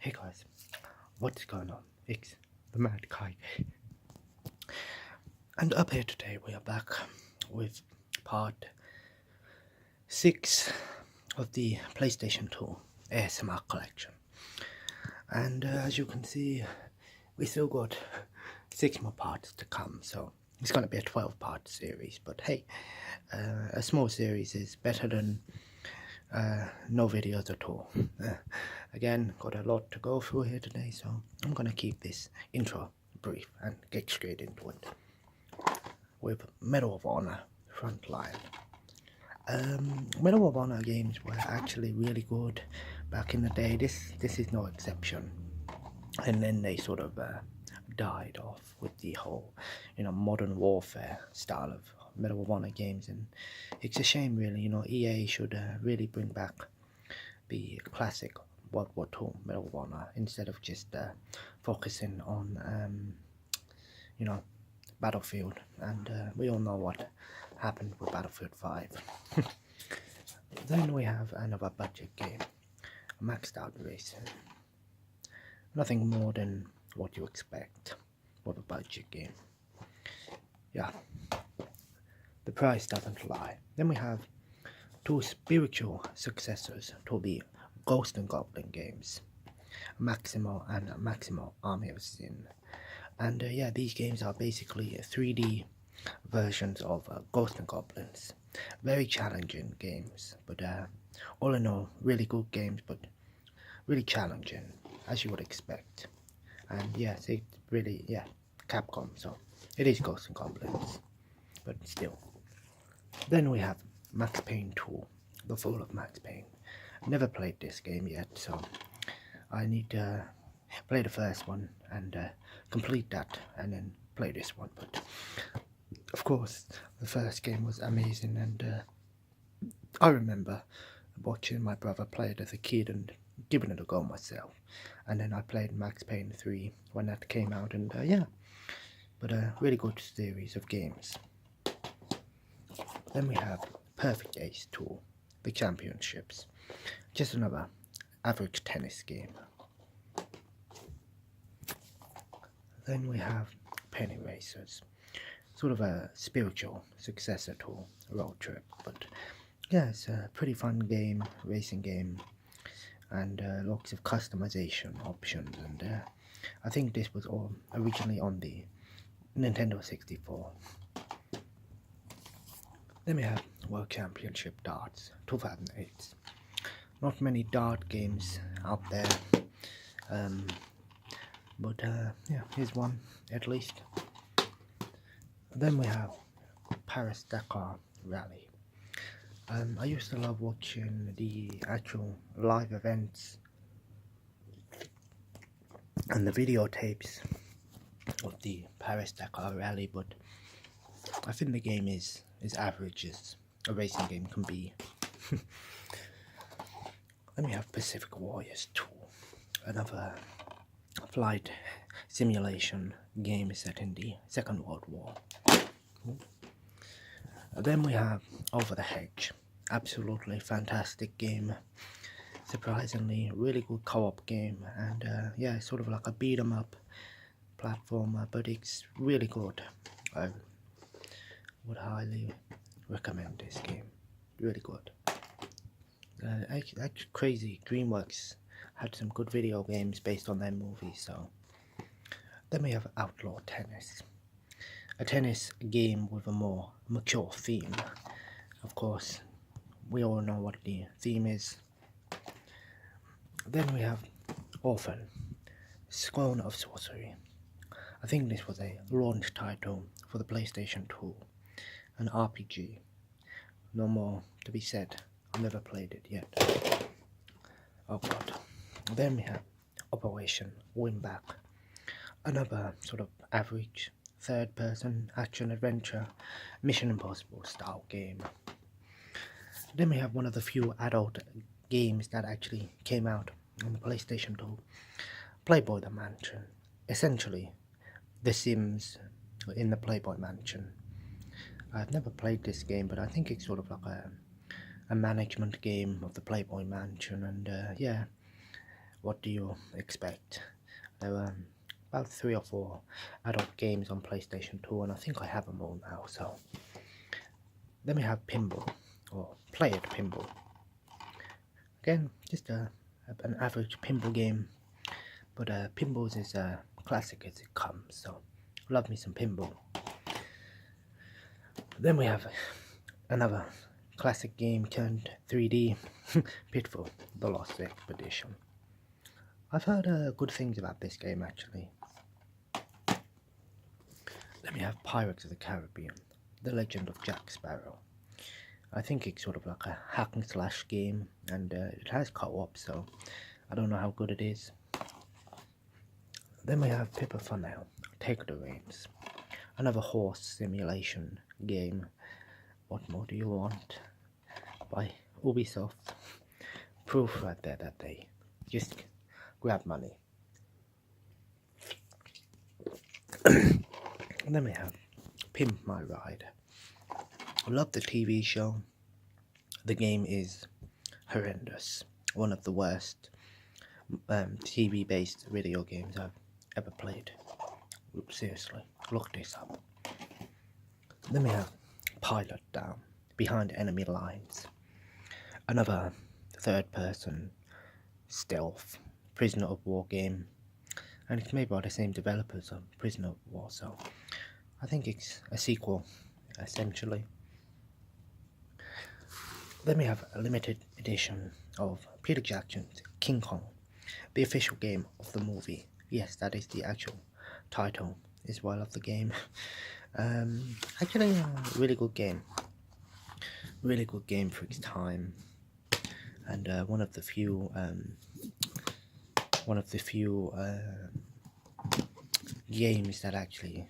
Hey guys, what's going on? It's the Mad Kai, and up here today we are back with part 6 of the PlayStation 2 ASMR collection. And as you can see, we still got 6 more parts to come, so it's going to be a 12-part series. But hey, a small series is better than no videos at all. Again, got a lot to go through here today, so I'm gonna keep this intro brief and get straight into it with Medal of Honor Frontline. Medal of Honor games were actually really good back in the day. This is no exception, and then they sort of died off with the whole modern warfare style of Medal of Honor games, and it's a shame really. EA should really bring back the classic World War II Medal of Honor instead of just focusing on Battlefield, and we all know what happened with Battlefield 5. Then we have another budget game, Maxed Out Race. Nothing more than what you expect with a budget game. Yeah, the price doesn't lie. Then we have two spiritual successors to the Ghost and Goblin games, Maximo and Maximo Army of Sin. And yeah, these games are basically 3D versions of Ghost and Goblins. Very challenging games, but all in all, really good games, but really challenging, as you would expect. And yes, it really, yeah, Capcom, so it is Ghost and Goblins, but still. Then we have Max Payne 2, The Fall of Max Payne. Never played this game yet, so I need to play the first one and complete that, and then play this one. But of course, the first game was amazing, and I remember watching my brother play it as a kid and giving it a go myself. And then I played Max Payne 3 when that came out, and yeah, but a really good series of games. Then we have Perfect Ace 2, the Championships. Just another average tennis game. Then we have Penny Racers, sort of a spiritual successor to Road Trip, but yeah, it's a pretty fun game, racing game, and lots of customization options, and I think this was all originally on the Nintendo 64. Then we have World Championship Darts 2008. Not many dart games out there, but yeah, here's one at least. Then we have Paris-Dakar Rally. I used to love watching the actual live events and the videotapes of the Paris-Dakar Rally, but I think the game is average as a racing game can be. Then we have Pacific Warriors 2, another flight simulation game set in the Second World War. Then we have Over the Hedge, absolutely fantastic game, surprisingly really good co-op game, and yeah, sort of like a beat 'em up platformer, but it's really good. I would highly recommend this game, really good. Actually crazy, DreamWorks had some good video games based on their movies. So then we have Outlaw Tennis, a tennis game with a more mature theme. Of course, we all know what the theme is. Then we have Orphan, Scorn of Sorcery. I think this was a launch title for the PlayStation 2, an RPG. No more to be said, I've never played it yet. Oh god. Then we have Operation Win-Back, another sort of average third-person action-adventure, Mission Impossible style game. Then we have one of the few adult games that actually came out on the PlayStation 2, Playboy the Mansion. Essentially, The Sims in the Playboy Mansion. I've never played this game, but I think it's sort of like a management game of the Playboy Mansion, and yeah, what do you expect? There were about 3 or 4 adult games on PlayStation 2, and I think I have them all now. So then we have pinball, or play it pinball. Again, just an average pinball game, but pinballs is classic as it comes. So love me some pinball. Then we have another classic game turned 3D, Pitfall: The Lost Expedition. I've heard good things about this game actually. Then we have Pirates of the Caribbean: The Legend of Jack Sparrow. I think it's sort of like a hack and slash game, and it has co-op, so I don't know how good it is. Then we have Pippa Funnell: Take the Reins. Another horse simulation game. What more do you want? By Ubisoft. Proof right there that they just grab money. And then we have Pimp My Ride. I love the TV show. The game is horrendous. One of the worst TV based video games I've ever played. Seriously, look this up. Then we have Pilot Down: Behind Enemy Lines. Another third person stealth prisoner of war game, and it's made by the same developers of Prisoner of War, so I think it's a sequel essentially. Then we have a limited edition of Peter Jackson's King Kong, the official game of the movie. Yes, that is the actual title as well of the game. Actually, a really good game. Really good game for its time, and one of the few games that actually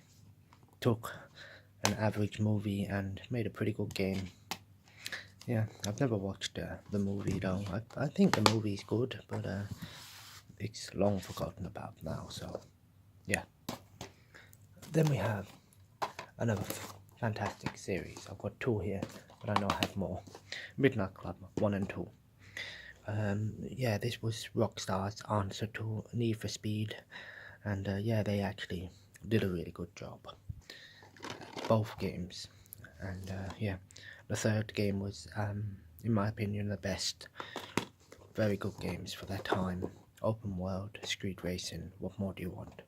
took an average movie and made a pretty good game. Yeah, I've never watched the movie though. I think the movie's good, but it's long forgotten about now, so yeah. Then we have another fantastic series. I've got 2 here, but I know I have more. Midnight Club 1 and 2. Yeah, this was Rockstar's answer to Need for Speed, and yeah, they actually did a really good job. Both games, and yeah, the third game was, in my opinion, the best. Very good games for their time. Open world, street racing, what more do you want?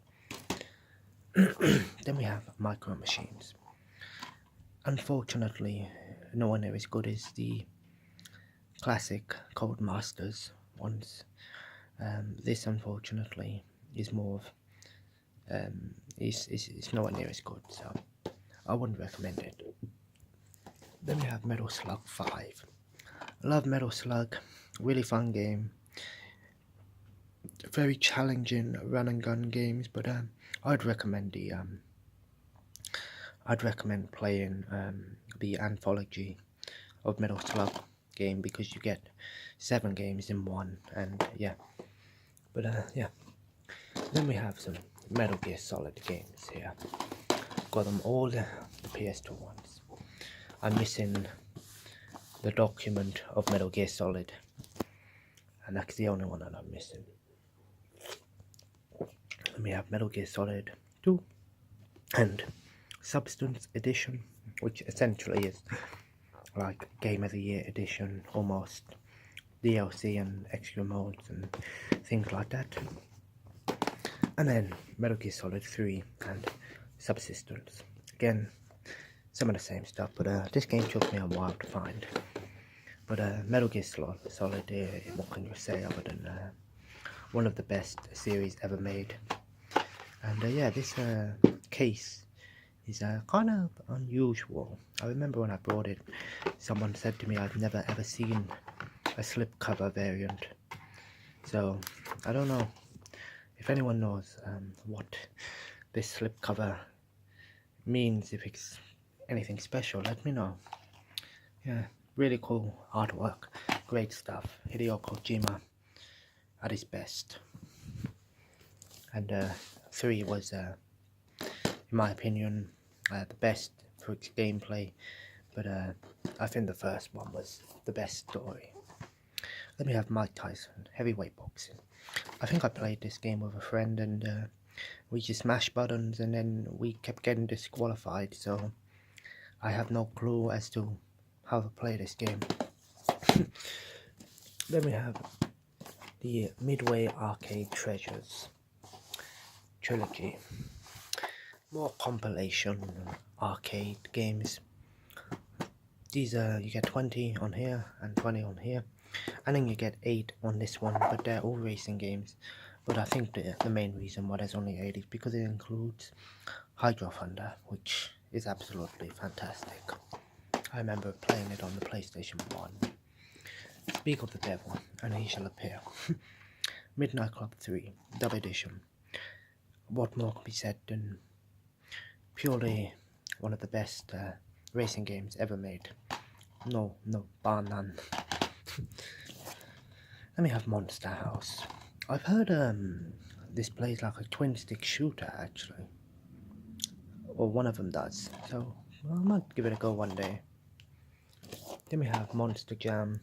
Then we have Micro Machines. Unfortunately, no one there as good as the classic Codemasters ones. This, unfortunately, is more of, is nowhere near as good, so I wouldn't recommend it. Then we have Metal Slug 5. I love Metal Slug, really fun game. Very challenging run and gun games, but I'd recommend playing the anthology of Metal Slug game, because you get 7 games in one, and yeah. But yeah. Then we have some Metal Gear Solid games here. Got them all, the PS2 ones. I'm missing the document of Metal Gear Solid, and that's the only one that I'm missing. Then we have Metal Gear Solid 2 and Substance Edition, which essentially is like Game of the Year edition, almost DLC and extra modes and things like that. And then Metal Gear Solid 3 and Subsistence. Again, some of the same stuff, but this game took me a while to find. But Metal Gear Solid, what can you say other than one of the best series ever made? And yeah, this case is kind of unusual. I remember when I bought it, someone said to me I've never ever seen a slipcover variant. So I don't know if anyone knows what this slipcover means, if it's anything special, let me know. Yeah, really cool artwork, great stuff. Hideo Kojima at his best. And 3 was, in my opinion, the best for its gameplay, but I think the first one was the best story. Then we have Mike Tyson, heavyweight boxing. I think I played this game with a friend, and we just smashed buttons, and then we kept getting disqualified, so I have no clue as to how to play this game. Then we have the Midway Arcade Treasures trilogy. More compilation arcade games. These you get 20 on here and 20 on here, and then you get 8 on this one, but they're all racing games. But I think the main reason why there's only 8 is because it includes Hydro Thunder, which is absolutely fantastic. I remember playing it on the PlayStation 1. Speak of the Devil, and he shall appear. Midnight Club 3, Dub Edition. What more can be said than purely one of the best racing games ever made. No, bar none. Then we have Monster House. I've heard this plays like a twin stick shooter actually. Or one of them does. So I might give it a go one day. Then we have Monster Jam,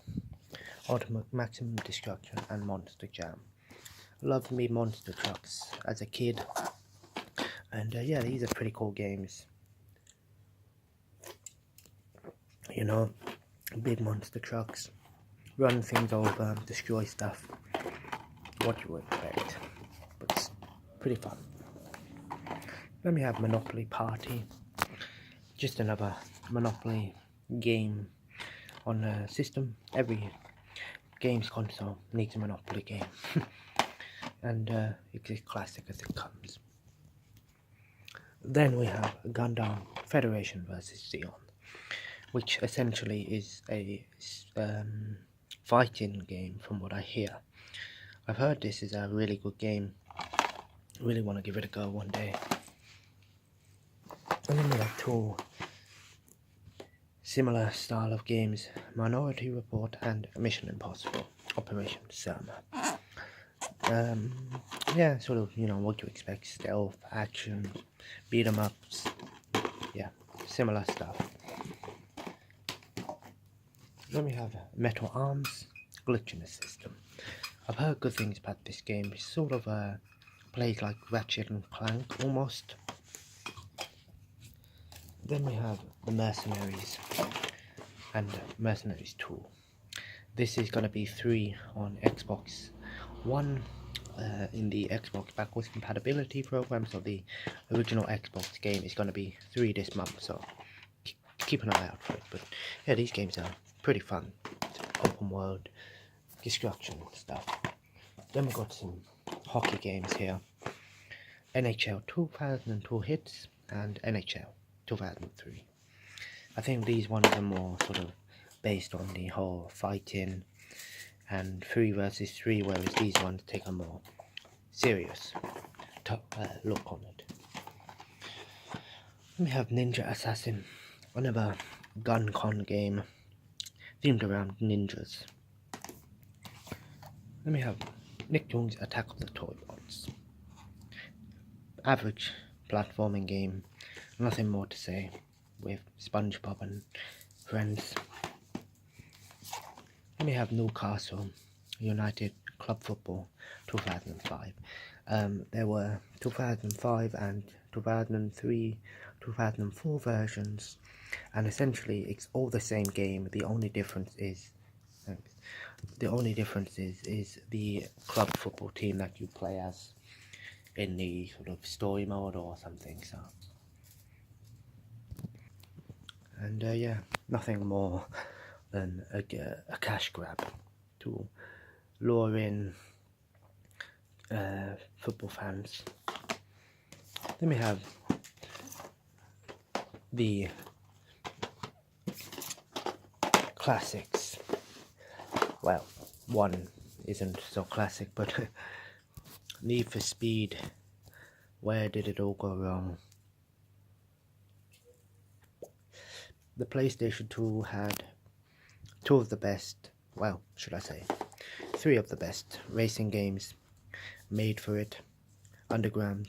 Ultimate Maximum Destruction, and Monster Jam. I loved me monster trucks as a kid. And yeah, these are pretty cool games. You know, big monster trucks, run things over, destroy stuff. What you would expect, but it's pretty fun. Then we have Monopoly Party, just another Monopoly game on a system. Every games console needs a Monopoly game, and it's as classic as it comes. Then we have Gundam Federation vs. Zeon, which essentially is a fighting game from what I hear. I've heard this is a really good game. Really want to give it a go one day. And then we have 2 similar style of games, Minority Report and Mission Impossible Operation Selma. Yeah, sort of, you know, what you expect, stealth, action, beat 'em ups, yeah, similar stuff. Then we have Metal Arms, Glitch in the System. I've heard good things about this game. It's sort of plays like Ratchet and Clank almost. Then we have the Mercenaries and Mercenaries 2. This is going to be 3 on Xbox One in the Xbox backwards compatibility program, so the original Xbox game is going to be 3 this month, so keep an eye out for it. But yeah, these games are pretty fun. Open world, destruction stuff. Then we've got some hockey games here. NHL 2002 Hits and NHL 2003. I think these ones are more sort of based on the whole fighting and 3 versus 3, whereas these ones take a more serious look on it. Then we have Ninja Assassin, another gun con game themed around ninjas. Then we have Nicktoons Attack of the Toy Bots. Average platforming game, nothing more to say, with SpongeBob and friends. Then we have Newcastle United Club Football 2005. There were 2005 and 2003, 2004 versions, and essentially it's all the same game. The only difference is the club football team that you play as in the sort of story mode or something. So, and yeah, nothing more than a cash grab to lure in football fans. Then we have the classics. Well, one isn't so classic, but Need for Speed, Where Did It All Go Wrong? The PlayStation 2 had 2 of the best, well, should I say, 3 of the best racing games made for it. Underground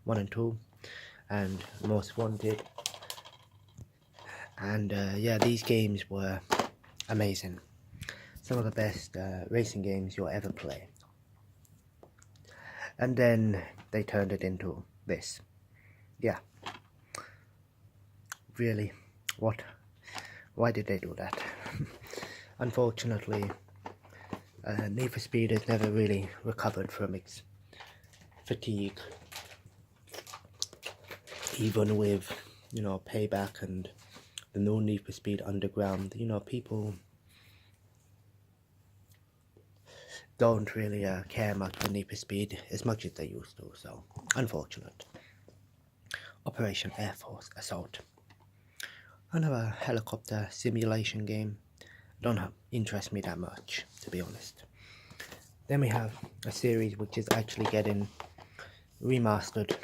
1 and 2, and Most Wanted. And yeah, these games were amazing. Some of the best racing games you'll ever play. and then they turned it into this. Yeah, really, what? Why did they do that? Unfortunately, Need for Speed has never really recovered from its fatigue, even with, you know, Payback and the new Need for Speed Underground. You know, people don't really care much for Need for Speed as much as they used to, so unfortunate. Operation Air Force Assault. Another helicopter simulation game. Don't interest me that much, to be honest. Then we have a series which is actually getting remastered.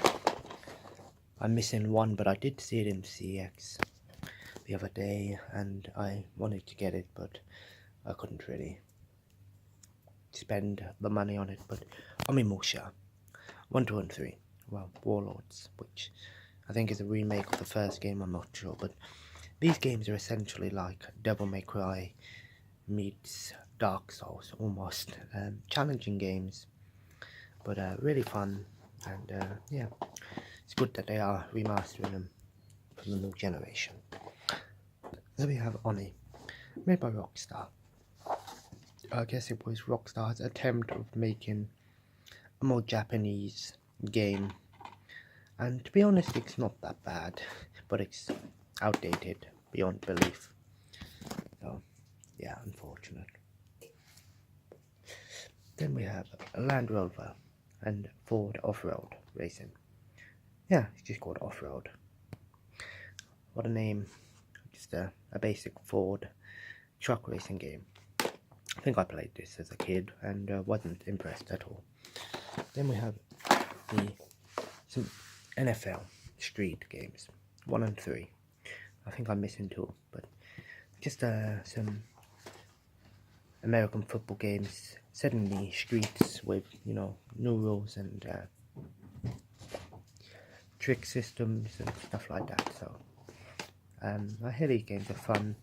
I'm missing one, but I did see it in CX the other day, and I wanted to get it, but I couldn't really spend the money on it. But Onimusha 1, 2, and 3, well, Warlords, which I think is a remake of the first game, I'm not sure, but these games are essentially like Devil May Cry meets Dark Souls, almost. Challenging games, but really fun, and yeah, it's good that they are remastering them for the new generation. Then we have Oni, made by Rockstar. I guess it was Rockstar's attempt of making a more Japanese game, and to be honest, it's not that bad, but it's outdated beyond belief. So yeah, unfortunate. Then we have Land Rover and Ford Off-Road Racing. Yeah, it's just called Off-Road. What a name. Just a basic Ford truck racing game. I think I played this as a kid and wasn't impressed at all. Then we have some NFL Street games, 1 and 3. I think I'm missing 2, but just some American football games set in the streets with, you know, new rules and trick systems and stuff like that. So I hear these games are fun,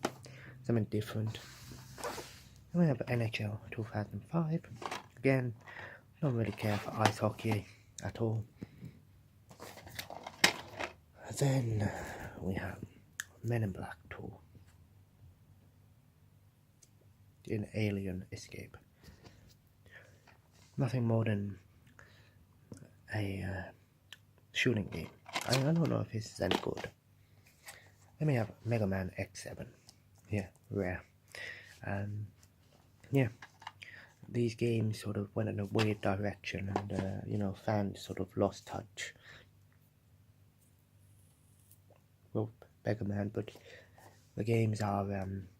something different. Then we have NHL 2005. Again, don't really care for ice hockey at all. Then we have Men in Black 2 in Alien Escape. Nothing more than a shooting game. I don't know if this is any good. Then we have Mega Man X7. Yeah, rare. Yeah, these games sort of went in a weird direction, and you know, fans sort of lost touch. Well, Mega Man, but the games are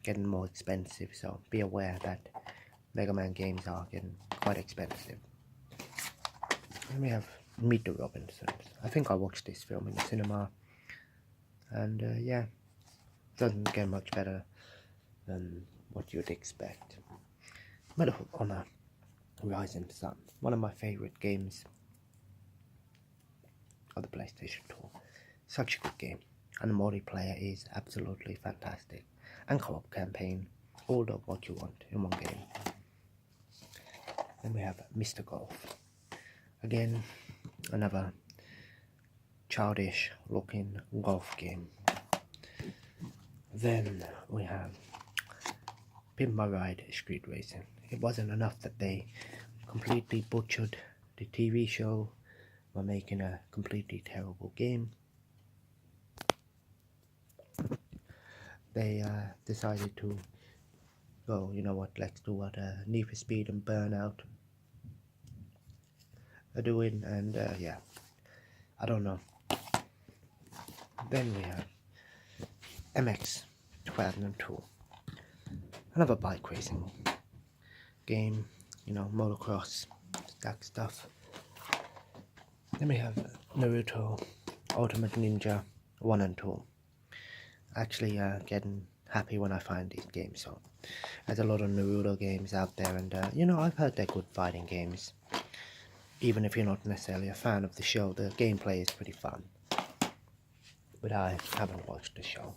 getting more expensive, so be aware that Mega Man games are getting quite expensive. Then we have Meet the Robinsons. I think I watched this film in the cinema, and yeah, doesn't get much better than what you'd expect. Medal of Honor Rising Sun, one of my favourite games of the PlayStation 2. Such a good game, and the multiplayer is absolutely fantastic, and co-op campaign, all of what you want in one game. Then we have Mr. Golf. Again, another childish looking golf game. Then we have Pimp My Ride Street Racing. It wasn't enough that they completely butchered the TV show by making a completely terrible game. They decided to go, you know what, let's do what Need for Speed and Burnout are doing, and yeah, I don't know. Then we have MX 2002, another bike racing game, you know, motocross, that stuff. Then we have Naruto Ultimate Ninja 1 and 2. Actually getting happy when I find these games, so there's a lot of Naruto games out there, and you know, I've heard they're good fighting games. Even if you're not necessarily a fan of the show, the gameplay is pretty fun. But I haven't watched the show.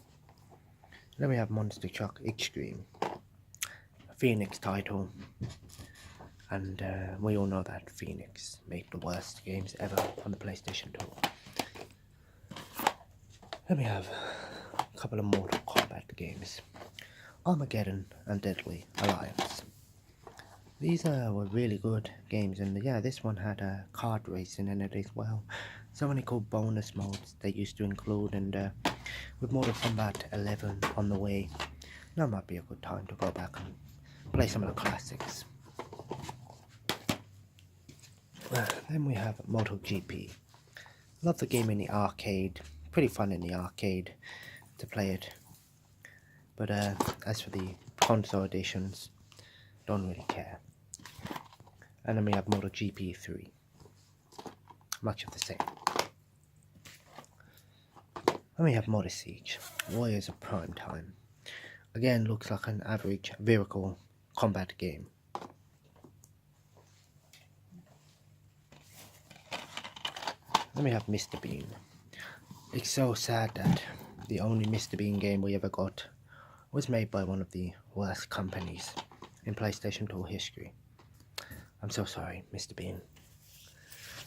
Then we have Monster Truck Extreme, a Phoenix title, and we all know that Phoenix made the worst games ever on the PlayStation 2. Then we have a couple of Mortal Kombat games, Armageddon and Deadly Alliance. These were really good games, and yeah, this one had kart racing in it as well. So many cool bonus modes they used to include, and with Mortal Kombat 11 on the way, that might be a good time to go back and play some of the classics. Then we have MotoGP. Love the game in the arcade, pretty fun in the arcade to play it. But as for the console editions, don't really care. And then we have MotoGP 3. Much of the same. And we have Motor Siege, Warriors of Prime Time. Again, looks like an average vehicle combat game. Then we have Mr. Bean. It's so sad that the only Mr. Bean game we ever got was made by one of the worst companies in PlayStation 2 history. I'm so sorry, Mr. Bean.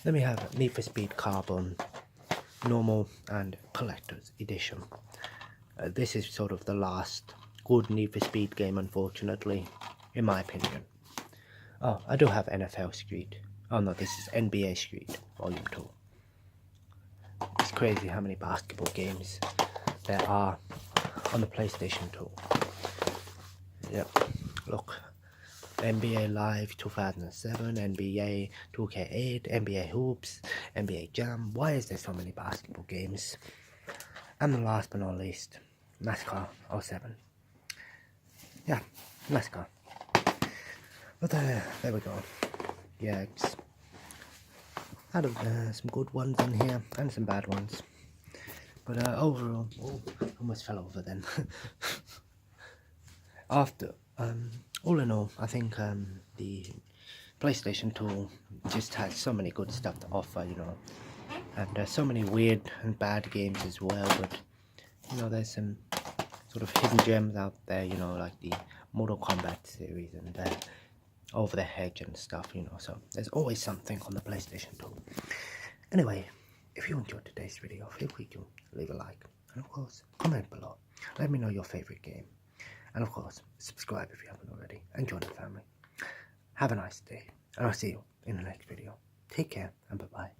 Then we have Need for Speed Carbon, Normal and Collector's Edition. This is sort of the last good Need for Speed game, unfortunately, in my opinion. Oh, I do have NFL Street. Oh no, this is NBA Street, Volume 2. It's crazy how many basketball games there are on the PlayStation 2. Yep, look. NBA Live 2007, NBA 2K8, NBA Hoops, NBA Jam. Why is there so many basketball games? And the last but not least, NASCAR 07. Yeah, NASCAR. But there we go. Yeah, it's out of some good ones in here and some bad ones. But overall, almost fell over then. After all in all, I think the PlayStation 2 just has so many good stuff to offer, you know, and so many weird and bad games as well. But you know, there's some sort of hidden gems out there, you know, like the Mortal Kombat series and Over the Hedge and stuff, you know. So there's always something on the PlayStation 2. Anyway, if you enjoyed today's video, feel free to leave a like, and of course, comment below. Let me know your favorite game. And of course, subscribe if you haven't already, and join the family. Have a nice day, and I'll see you in the next video. Take care, and bye-bye.